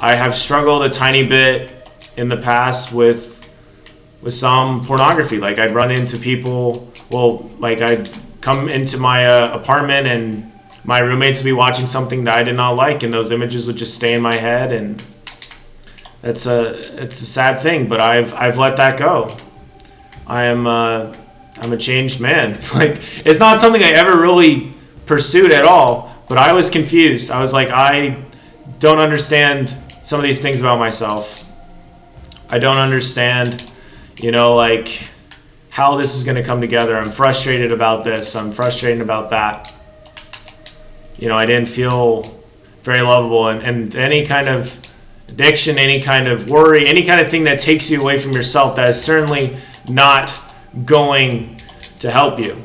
I have struggled a tiny bit in the past with some pornography. Like I'd run into people, like I'd come into my apartment and my roommates would be watching something that I did not like, and those images would just stay in my head, and it's a sad thing, but I've let that go. I'm a changed man. Like it's not something I ever really pursued at all, but I was confused. I was like, I don't understand some of these things about myself. I don't understand, like how this is going to come together. I'm frustrated about this. I'm frustrated about that. I didn't feel very lovable, and any kind of addiction, any kind of worry, any kind of thing that takes you away from yourself, that is certainly not going to help you.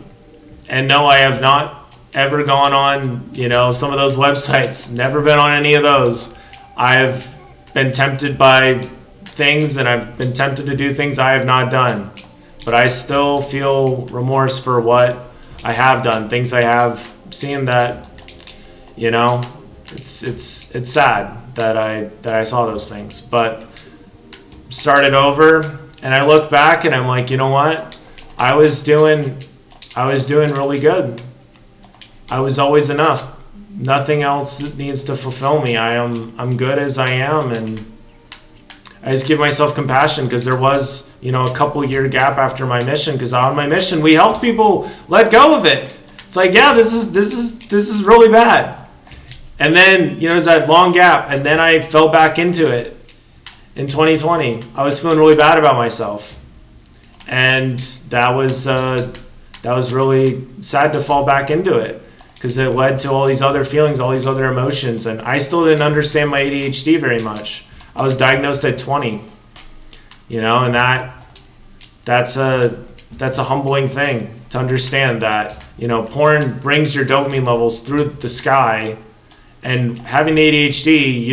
And no, I have not ever gone on, some of those websites, never been on any of those. I've been tempted by things, and I've been tempted to do things I have not done, but I still feel remorse for what I have done, things I have seen that, it's sad that I saw those things, but started over, and I look back and I'm like, you know what? I was doing really good. I was always enough. Nothing else needs to fulfill me. I'm good as I am, and I just give myself compassion, because there was, a couple year gap after my mission, because on my mission we helped people let go of it. It's like, yeah, this is really bad. And then, there's that long gap, and then I fell back into it in 2020. I was feeling really bad about myself, and that was really sad to fall back into it, because it led to all these other feelings, all these other emotions, and I still didn't understand my ADHD very much. I was diagnosed at 20, and that's a humbling thing to understand, that porn brings your dopamine levels through the sky. And having ADHD,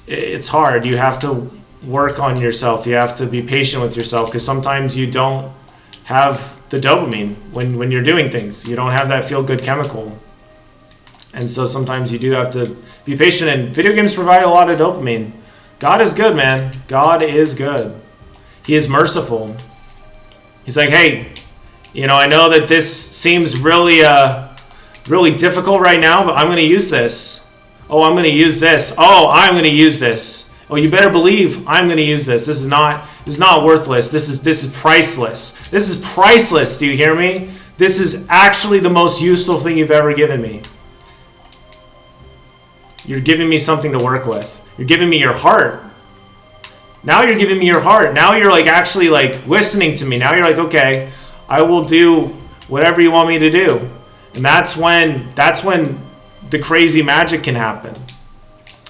it's hard. You have to work on yourself. You have to be patient with yourself, because sometimes you don't have the dopamine when you're doing things. You don't have that feel-good chemical. And so sometimes you do have to be patient, and video games provide a lot of dopamine. God is good, man. God is good. He is merciful. He's like, hey, I know that this seems really difficult right now, but I'm going to use this. Oh, I'm going to use this. Oh, I'm going to use this. Oh, you better believe I'm going to use this. This is not worthless. This is priceless. This is priceless. Do you hear me? This is actually the most useful thing you've ever given me. You're giving me something to work with. You're giving me your heart. Now you're giving me your heart. Now you're actually listening to me. Now you're like, okay, I will do whatever you want me to do. And that's when the crazy magic can happen.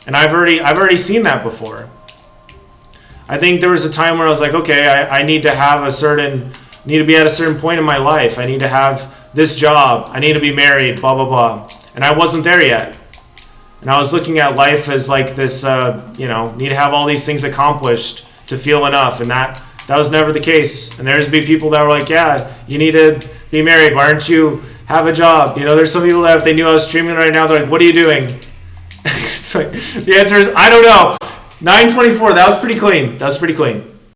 And I've already seen that before. I think there was a time where I was like, okay, I need to be at a certain point in my life. I need to have this job. I need to be married, blah, blah, blah. And I wasn't there yet. And I was looking at life as this, need to have all these things accomplished to feel enough. And that was never the case. And there's be people that were like, yeah, you need to be married. Why aren't you have a job? There's some people that if they knew I was streaming right now, they're like, what are you doing? It's like, the answer is, I don't know. 9:24, that was pretty clean.